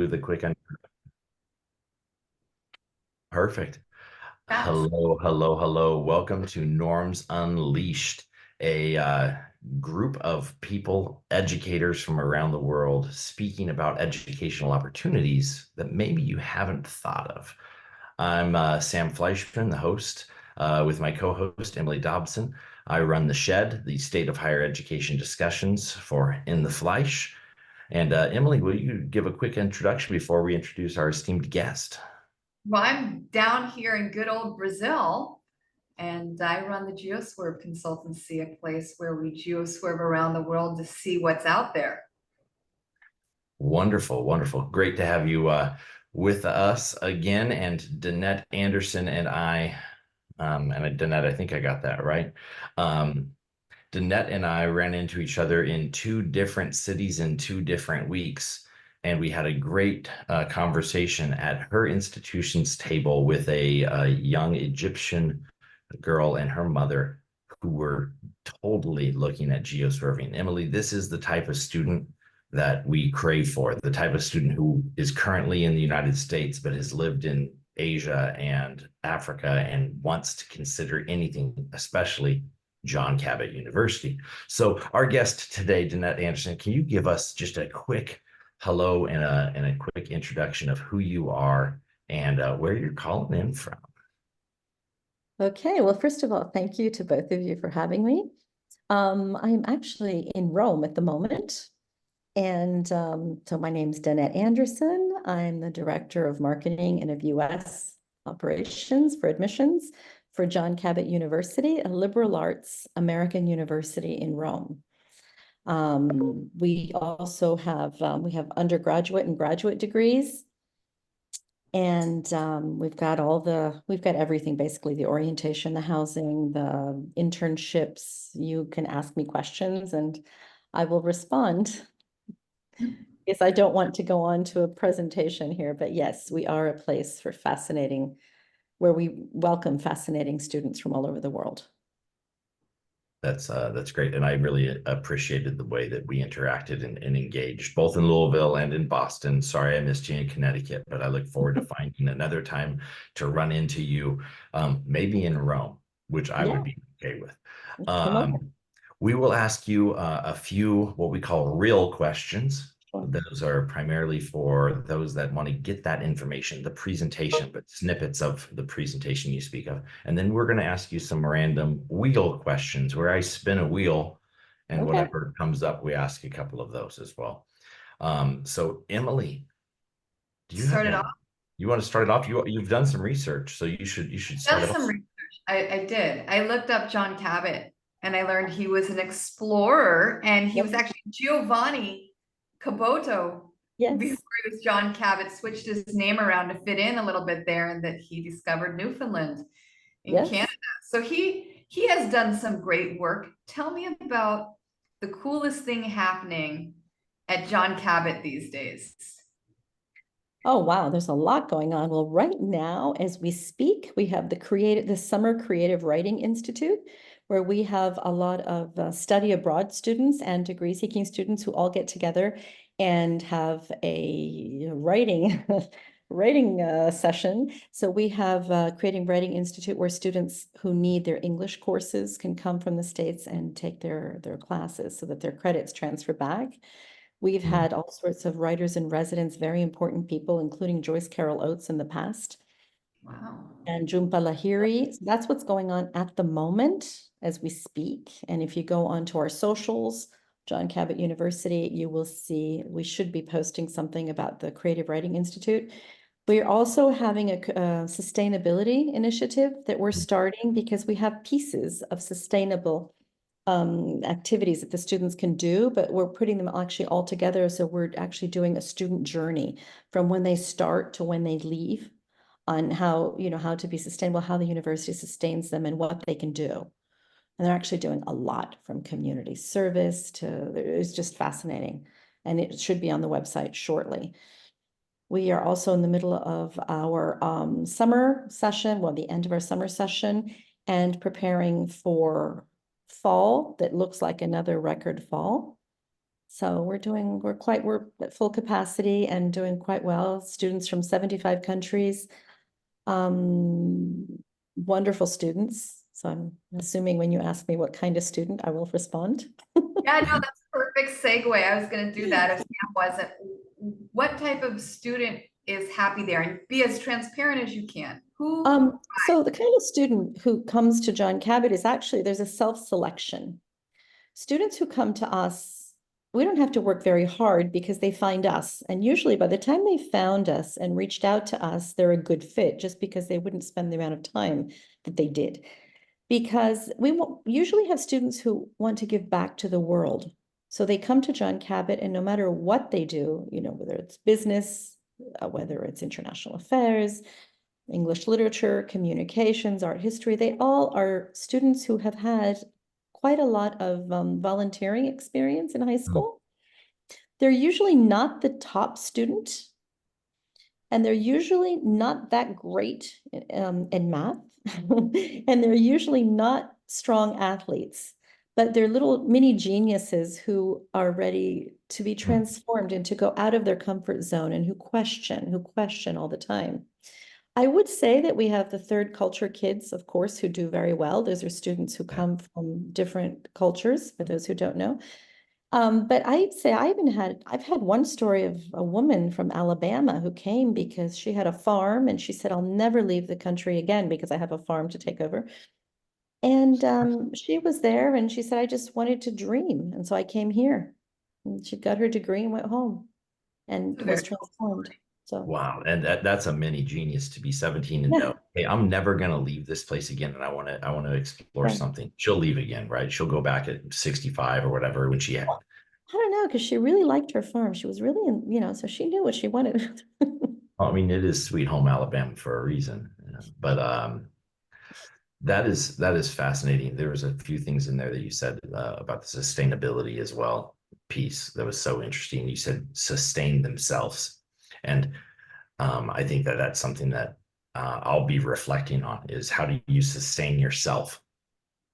do the quick. Perfect. Yes. Hello, hello, hello. Welcome to Norms Unleashed, a group of people, educators from around the world, speaking about educational opportunities that maybe you haven't thought of. I'm Sam Fleischman, the host, with my co-host, Emily Dobson. I run The Shed, the state of higher education discussions for In the Fleisch. And Emily, will you give a quick introduction before we introduce our esteemed guest? Well, I'm down here in good old Brazil, and I run the GeoSwerve Consultancy, a place where we geoswerve around the world to see what's out there. Wonderful, wonderful. Great to have you with us again. And Danette Anderson and Danette, I think I got that right. Um, Danette and I ran into each other in two different cities in 2 different weeks. And we had a great conversation at her institution's table with a young Egyptian girl and her mother who were totally looking at geoswerving. Emily, this is the type of student that we crave for, the type of student who is currently in the United States but has lived in Asia and Africa and wants to consider anything, especially John Cabot University. So our guest today, Danette Anderson, can you give us just a quick hello and a quick introduction of who you are and where you're calling in from? Okay, well, first of all, thank you to both of you for having me. I'm actually in Rome at the moment. And so my name's Danette Anderson. I'm the Director of Marketing and of US Operations for Admissions for John Cabot University, a liberal arts American university in Rome. We also have we have undergraduate and graduate degrees. And we've got everything, basically the orientation, the housing, the internships. You can ask me questions and I will respond. Yes, I don't want to go on to a presentation here, but yes, we are a place for where we welcome fascinating students from all over the world. That's great. And I really appreciated the way that we interacted and engaged, both in Louisville and in Boston. Sorry, I missed you in Connecticut, but I look forward to finding another time to run into you, maybe in Rome, which I would Yeah, be okay with. come over. We will ask you a few what we call real questions. Sure. Those are primarily for those that want to get that information, the presentation, but snippets of the presentation you speak of. And then we're going to ask you some random wheel questions where I spin a wheel and Okay. whatever comes up, we ask a couple of those as well. So Emily, do you have Started off, you want to start it off? You've done some research, so you should start done it off. some research. I did. I looked up John Cabot and I learned he was an explorer and he was Yep. actually Giovanni Caboto before Yes. he was John Cabot, switched his name around to fit in a little bit there, and that he discovered Newfoundland in Canada. Yes. So he has done some great work. Tell me about the coolest thing happening at John Cabot these days. Oh, wow. There's a lot going on. Well, right now, as we speak, we have the Summer Creative Writing Institute, where we have a lot of study abroad students and degree seeking students who all get together and have a writing writing session. So we have Creating Writing Institute, where students who need their English courses can come from the States and take their classes so that their credits transfer back. We've Mm. had all sorts of writers in residence, very important people, including Joyce Carol Oates in the past, Wow. and Jhumpa Lahiri. So that's what's going on at the moment as we speak. And if you go onto our socials, John Cabot University, you will see we should be posting something about the Creative Writing Institute. We're also having a sustainability initiative that we're starting because we have pieces of sustainable activities that the students can do, but we're putting them actually all together. So we're actually doing a student journey from when they start to when they leave on how, how to be sustainable, how the university sustains them and what they can do. And they're actually doing a lot, from community service to, it's just fascinating. And it should be on the website shortly. We are also in the middle of our summer session, well, the end of our summer session, and preparing for fall that looks like another record fall. So we're at full capacity and doing quite well. Students from 75 countries, wonderful students. So I'm assuming when you ask me what kind of student, I will respond. Yeah, no, that's a perfect segue. I was gonna do that if Sam wasn't. What type of student is happy there? And be as transparent as you can. Who, So the kind of student who comes to John Cabot is actually, there's a self-selection. Students who come to us, we don't have to work very hard because they find us. And usually by the time they found us and reached out to us, they're a good fit just because they wouldn't spend the amount of time that they did. Because we usually have students who want to give back to the world. So they come to John Cabot, and no matter what they do, whether it's business, whether it's international affairs, English literature, communications, art history, they all are students who have had quite a lot of volunteering experience in high school. They're usually not the top student, and they're usually not that great in math, and they're usually not strong athletes, but they're little mini geniuses who are ready to be transformed and to go out of their comfort zone and who question all the time. I would say that we have the third culture kids, of course, who do very well. Those are students who come from different cultures, for those who don't know. But I'd say I've had one story of a woman from Alabama who came because she had a farm and she said, I'll never leave the country again because I have a farm to take over. And she was there and she said, I just wanted to dream. And so I came here. And she got her degree and went home and was transformed. So Wow, and that's a mini genius to be 17 and yeah, know, hey, I'm never gonna leave this place again, and I want to explore yeah. something. She'll leave again, right? She'll go back at 65 or whatever when she had. I don't know, because she really liked her farm. She was really so she knew what she wanted. I mean, it is Sweet Home Alabama for a reason, but that is fascinating. There was a few things in there that you said about the sustainability as well piece that was so interesting. You said sustain themselves, and I think that that's something that I'll be reflecting on is how do you sustain yourself?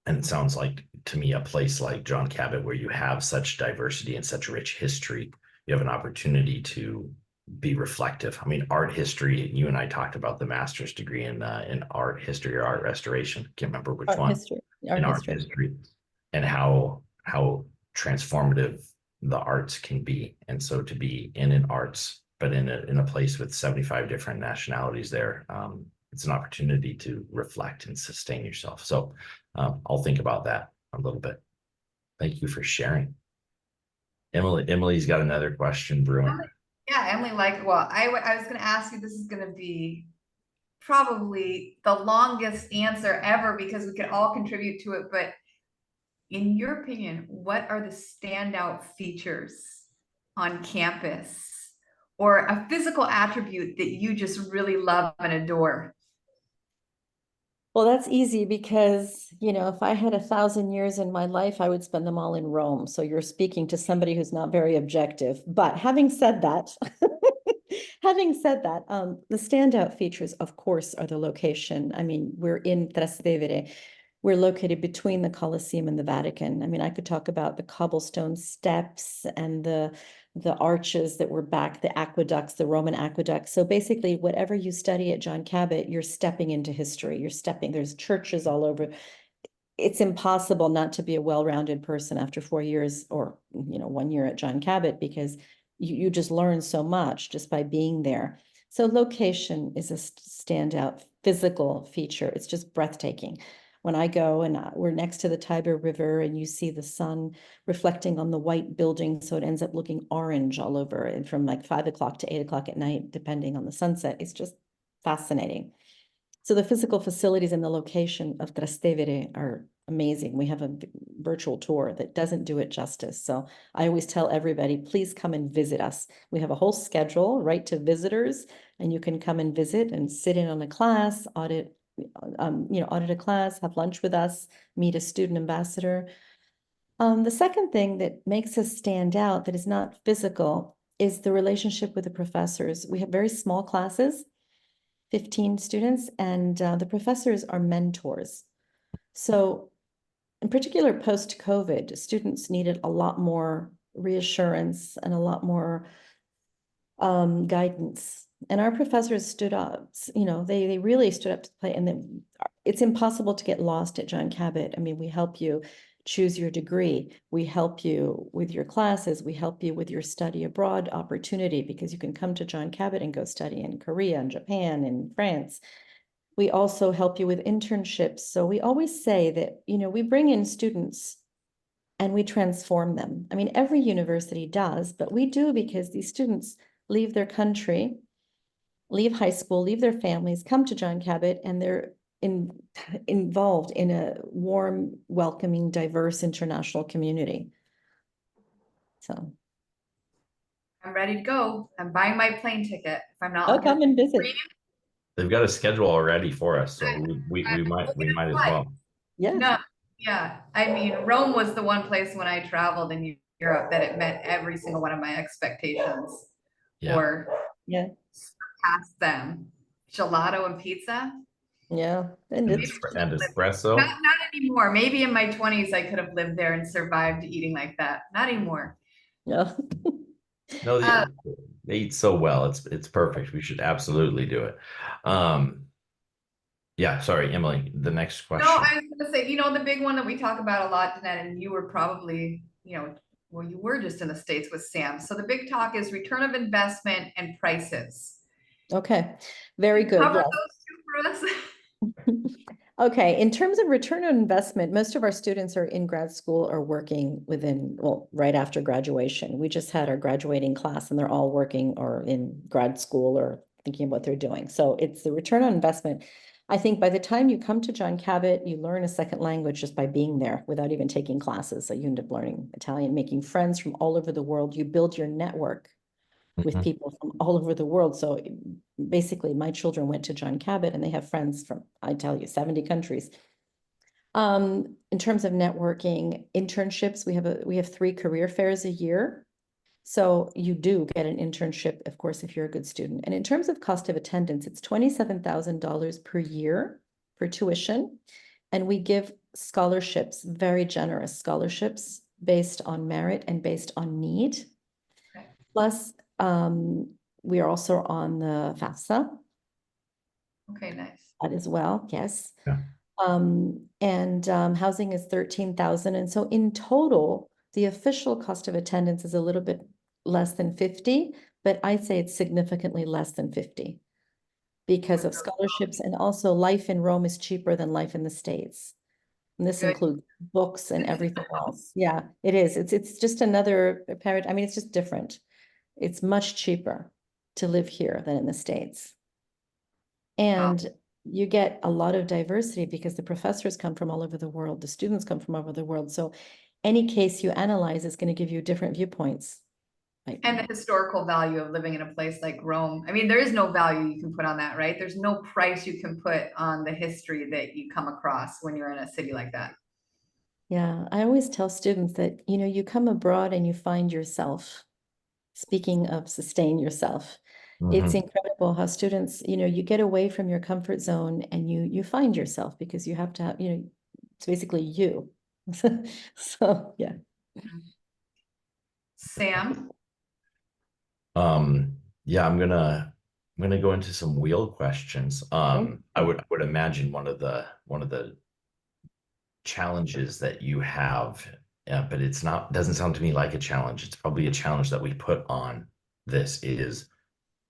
And it sounds like to me a place like John Cabot, where you have such diversity and such rich history, you have an opportunity to be reflective. I mean, art history. You and I talked about the master's degree in art history or art restoration. Can't remember which Art one. history, In art history, and how transformative the arts can be. And so to be in an arts, but in a place with 75 different nationalities there, it's an opportunity to reflect and sustain yourself. So I'll think about that a little bit. Thank you for sharing. Emily's got another question brewing. yeah, Emily, I was gonna ask you, this is gonna be probably the longest answer ever because we could all contribute to it, but in your opinion, what are the standout features on campus or a physical attribute that you just really love and adore? Well, that's easy because, if I had 1,000 years in my life, I would spend them all in Rome. So you're speaking to somebody who's not very objective. But having said that, the standout features, of course, are the location. I mean, we're in Trastevere. We're located between the Colosseum and the Vatican. I mean, I could talk about the cobblestone steps and the arches that were back, the aqueducts, the Roman aqueducts. So basically, whatever you study at John Cabot, you're stepping into history. There's churches all over. It's impossible not to be a well-rounded person after 4 years or 1 year at John Cabot because you just learn so much just by being there. So location is a standout physical feature. It's just breathtaking. When I go and we're next to the Tiber River and you see the sun reflecting on the white building, so it ends up looking orange all over, and from like 5 o'clock to 8 o'clock at night, depending on the sunset, it's just fascinating. So the physical facilities and the location of Trastevere are amazing. We have a virtual tour that doesn't do it justice. So I always tell everybody, please come and visit us. We have a whole schedule right to visitors, and you can come and visit and sit in on a class, audit a class, have lunch with us, meet a student ambassador. The second thing that makes us stand out that is not physical is the relationship with the professors. We have very small classes, 15 students, and the professors are mentors. So in particular, post-COVID, students needed a lot more reassurance and a lot more guidance. And our professors stood up, you know, they really stood up to play. And then it's impossible to get lost at John Cabot. I mean, we help you choose your degree. We help you with your classes. We help you with your study abroad opportunity, because you can come to John Cabot and go study in Korea and Japan and France. We also help you with internships. So we always say that, you know, we bring in students and we transform them. I mean, every university does, but we do because these students leave their country, leave high school, leave their families, come to John Cabot, and they're involved in a warm, welcoming, diverse international community. So I'm ready to go. I'm buying my plane ticket. If I'm not, I'll I'll get come and visit. They've got a schedule already for us, so we a might as well. Yeah. no, yeah. I mean, Rome was the one place when I traveled in Europe that it met every single one of my expectations, Yeah. or Yeah. surpassed them. Gelato and pizza. Yeah. And it's And espresso. Not anymore. Maybe in my 20s I could have lived there and survived eating like that. Not anymore. yeah. No, Uh, they eat so well. It's perfect. We should absolutely do it. Yeah, sorry, Emily, the next No, question. I was gonna say, the big one that we talk about a lot, Danette, and you were probably, well, you were just in the States with Sam. So the big talk is return of investment and prices. Okay. Very good. Cover Yeah. those two for us. Okay, in terms of return on investment, most of our students are in grad school or working right after graduation. We just had our graduating class and they're all working or in grad school or thinking of what they're doing. So it's the return on investment. I think by the time you come to John Cabot, you learn a second language just by being there without even taking classes. So you end up learning Italian, making friends from all over the world. You build your network with Mhm. people from all over the world. So basically, my children went to John Cabot and they have friends from, I tell you, 70 countries. In terms of networking, internships, we have 3 career fairs a year. So you do get an internship, of course, if you're a good student. And in terms of cost of attendance, it's $27,000 per year for tuition. And we give scholarships, very generous scholarships based on merit and based on need. Okay. Plus, we are also on the FAFSA Okay, nice. as well, yes. Yeah. Housing is 13,000. And so in total, the official cost of attendance is a little bit less than 50, but I'd say it's significantly less than 50 because of scholarships, and also life in Rome is cheaper than life in the States. And this Good. includes books and everything else. Yeah, it is. It's just another paradigm. I mean, it's just different. It's much cheaper to live here than in the States. And you get a lot of diversity because the professors come from all over the world, the students come from all over the world. So any case you analyze is going to give you different viewpoints. And the historical value of living in a place like Rome. I mean, there is no value you can put on that, right? There's no price you can put on the history that you come across when you're in a city like that. Yeah, I always tell students that, you come abroad and you find yourself. Speaking of sustain yourself, it's Mhm. incredible how students, you get away from your comfort zone and you find yourself because you have to have, it's basically you. So, yeah. Sam? Yeah, I'm gonna go into some wheel questions. I would imagine one of the challenges that you have, but it's not doesn't sound to me like a challenge. It's probably a challenge that we put on this is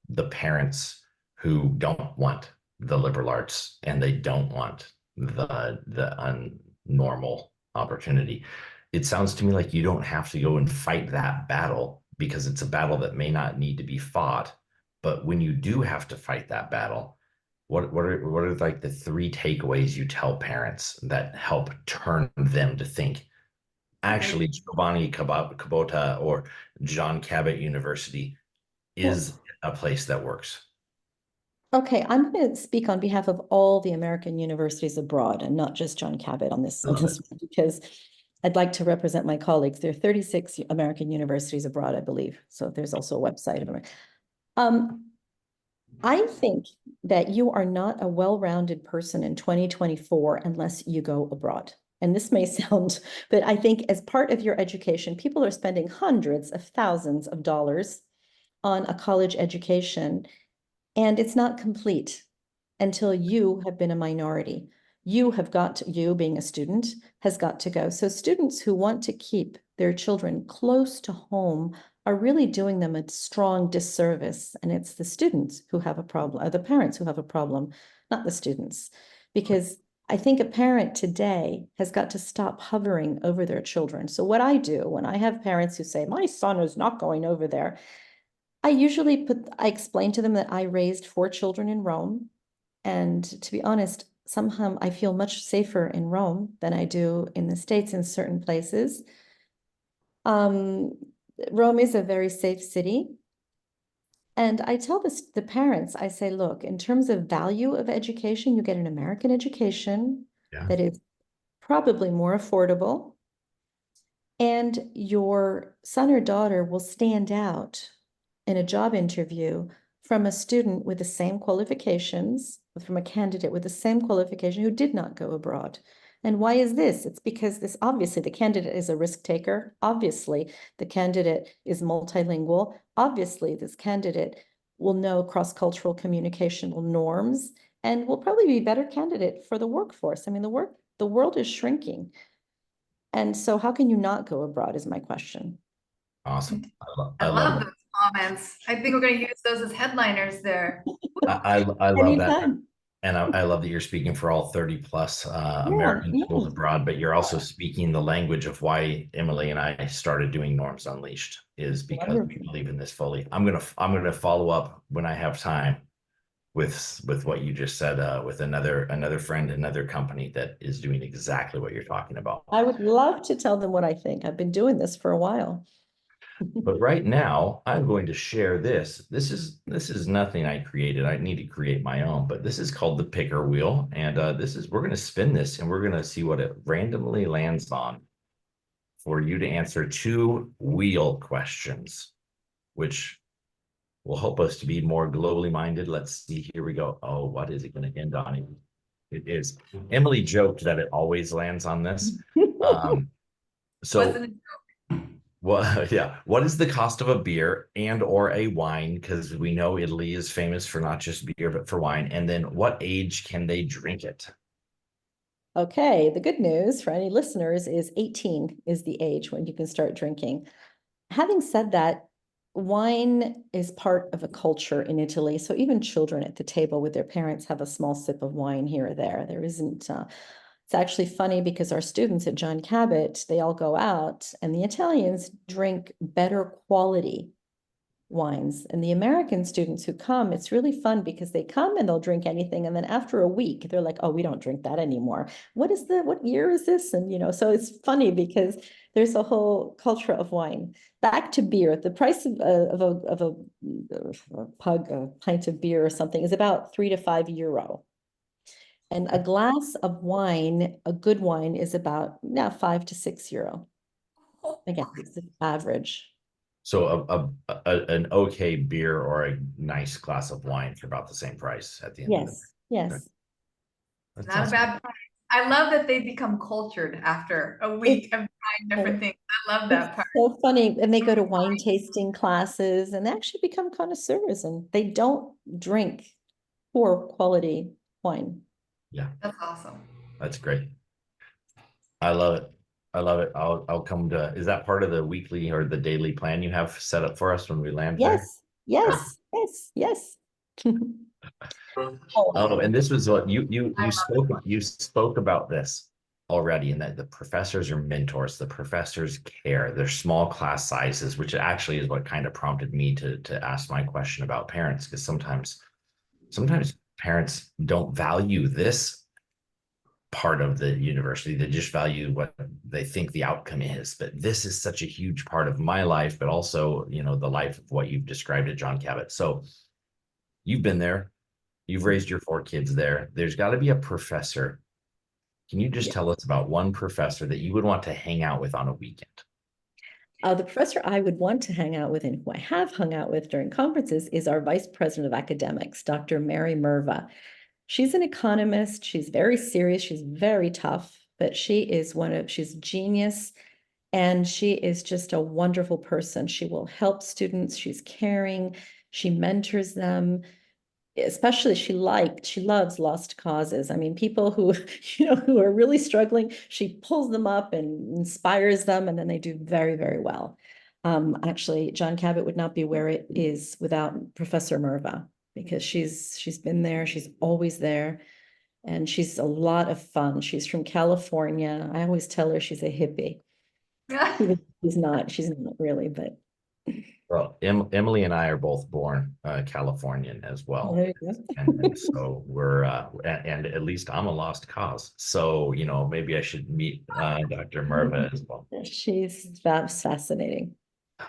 the parents who don't want the liberal arts and they don't want the normal opportunity. It sounds to me like you don't have to go and fight that battle because it's a battle that may not need to be fought. But when you do have to fight that battle, what are like the 3 takeaways you tell parents that help turn them to think, actually, Giovanni Cabota or John Cabot University is a place that works? Okay, I'm going to speak on behalf of all the American universities abroad and not just John Cabot on this, I love it. one, because I'd like to represent my colleagues. There are 36 American universities abroad, I believe. So there's also a website of America. I think that you are not a well-rounded person in 2024 unless you go abroad. and this may sound, but I think as part of your education, people are spending hundreds of thousands of dollars on a college education, and it's not complete until you have been a minority. You have got to, you being a student, has got to go. So students who want to keep their children close to home are really doing them a strong disservice. And it's the students who have a problem, or the parents who have a problem, not the students. Because I think a parent today has got to stop hovering over their children. So what I do when I have parents who say, my son is not going over there, I explain to them that I raised 4 children in Rome. And to be honest, somehow I feel much safer in Rome than I do in the States in certain places. Um, Rome is a very safe city. And I tell the parents, I say, look, in terms of value of education, you get an American education that is probably more affordable, and your son or daughter will stand out in a job interview from a student with the same qualifications, from a candidate with the same qualification who did not go abroad. And why is this? It's because this, obviously the candidate is a risk taker. Obviously the candidate is multilingual. Obviously this candidate will know cross-cultural communicational norms and will probably be a better candidate for the workforce. I mean, the world is shrinking. And so how can you not go abroad is my question. Awesome. I love love it. those comments. I think we're going to use those as headliners there. I love that. Anytime. And I love that you're speaking for all 30 plus Yeah, American yeah. schools abroad, but you're also speaking the language of why Emily and I started doing Norms Unleashed, is because we Wonderful. believe in this fully. I'm gonna follow up when I have time with what you just said, with another friend, another company that is doing exactly what you're talking about. I would love to tell them what I think. I've been doing this for a while. But right now, I'm going to share this. This is nothing I created. I need to create my own, but this is called the picker wheel. And we're going to spin this and we're going to see what it randomly lands on for you to answer 2 wheel questions, which will help us to be more globally minded. Let's see. Here we go. Oh, what is it going to end on? It is. Emily joked that it always lands on this. So Wasn't it? well, yeah. What is the cost of a beer and or a wine? Because we know Italy is famous for not just beer, but for wine. And then what age can they drink it? Okay, the good news for any listeners is 18 is the age when you can start drinking. Having said that, wine is part of a culture in Italy. So even children at the table with their parents have a small sip of wine here or there. There isn't, it's actually funny because our students at John Cabot, they all go out and the Italians drink better quality wines. And the American students who come, it's really fun because they come and they'll drink anything. And then after a week, they're like, oh, we don't drink that anymore. What year is this? And, so it's funny because there's a whole culture of wine. Back to beer. The price of a pint of beer or something is about €3 to €5. And a glass of wine, a good wine, is about €5 to €6. Again, it's the average. So an okay beer or a nice glass of wine for about the same price at the end of the day. Yes. That Not sounds a bad price. I love that they become cultured after a week of trying different things. I love that It's part. so funny. And they go to wine tasting classes and they actually become connoisseurs and they don't drink poor quality wine. Yeah, That's awesome. that's great. I love it. I love it. I'll come to, is that part of the weekly or the daily plan you have set up for us when we land there? Yes. Oh, and this was what you I love it. you spoke about this already, and that the professors are mentors, the professors care, their small class sizes, which actually is what kind of prompted me to ask my question about parents, because sometimes parents don't value this part of the university. They just value what they think the outcome is. But this is such a huge part of my life, but also, the life of what you've described at John Cabot. So you've been there, you've raised your 4 kids there. There's got to be a professor. Can you just tell us about one professor that you would want to hang out with on a weekend? The professor I would want to hang out with and who I have hung out with during conferences is our Vice President of Academics, Dr. Mary Merva. She's an economist. She's very serious. She's very tough. but she is she's genius. And she is just a wonderful person. She will help students. She's caring. She mentors them. Especially she loves lost causes. I mean, people who, who are really struggling, she pulls them up and inspires them, and then they do very, very well. Actually, John Cabot would not be where it is without Professor Merva, because she's been there. She's always there. And she's a lot of fun. She's from California. I always tell her she's a hippie. She's not really, but Well, Emily and I are both born Californian as well. there you go. And so we're, and at least I'm a lost cause. So, maybe I should meet Dr. Merva as well. She's fascinating.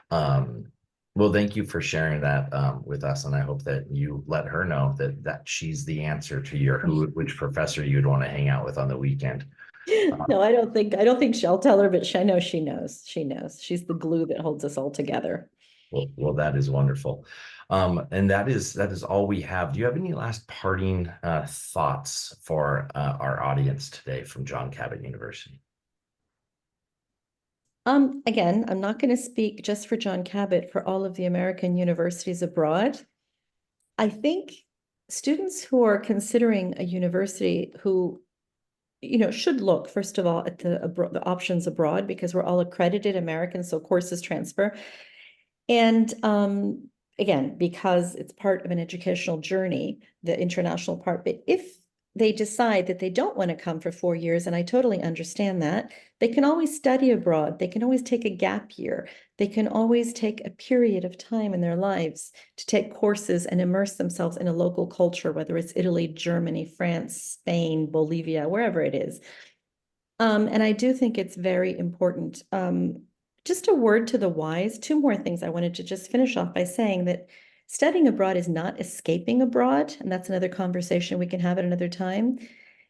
Well, thank you for sharing that with us. And I hope that you let her know that she's the answer to which professor you'd want to hang out with on the weekend. No, I don't think she'll tell her, but I know she knows. She knows. She's the glue that holds us all together. Well, that is wonderful. And that is all we have. Do you have any last parting thoughts for our audience today from John Cabot University? Again, I'm not going to speak just for John Cabot, for all of the American universities abroad. I think students who are considering a university who, should look, first of all, at the options abroad, because we're all accredited Americans, so courses transfer. And again, because it's part of an educational journey, the international part. But if they decide that they don't want to come for 4 years, and I totally understand that, they can always study abroad. They can always take a gap year. They can always take a period of time in their lives to take courses and immerse themselves in a local culture, whether it's Italy, Germany, France, Spain, Bolivia, wherever it is. And I do think it's very important. Just a word to the wise, 2 more things I wanted to just finish off by saying that studying abroad is not escaping abroad, and that's another conversation we can have at another time.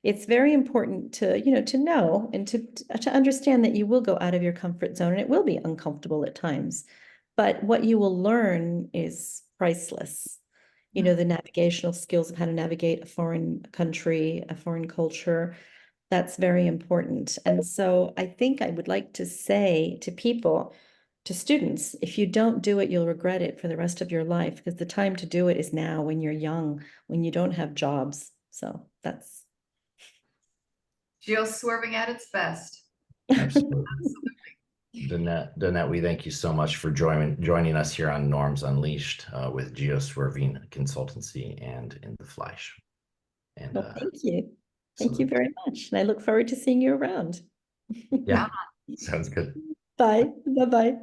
It's very important to, to know and to understand that you will go out of your comfort zone, and it will be uncomfortable at times. But what you will learn is priceless. The navigational skills of how to navigate a foreign country, a foreign culture. That's very important. And so I think I would like to say to people, to students, if you don't do it, you'll regret it for the rest of your life, because the time to do it is now, when you're young, when you don't have jobs. So that's Geoswerving at its best. Absolutely. Danette, we thank you so much for joining us here on Norms Unleashed with Geoswerving Consultancy and In the Fleisch. And well, thank you. Thank you very much. And I look forward to seeing you around. Yeah, sounds good. Bye. Bye-bye.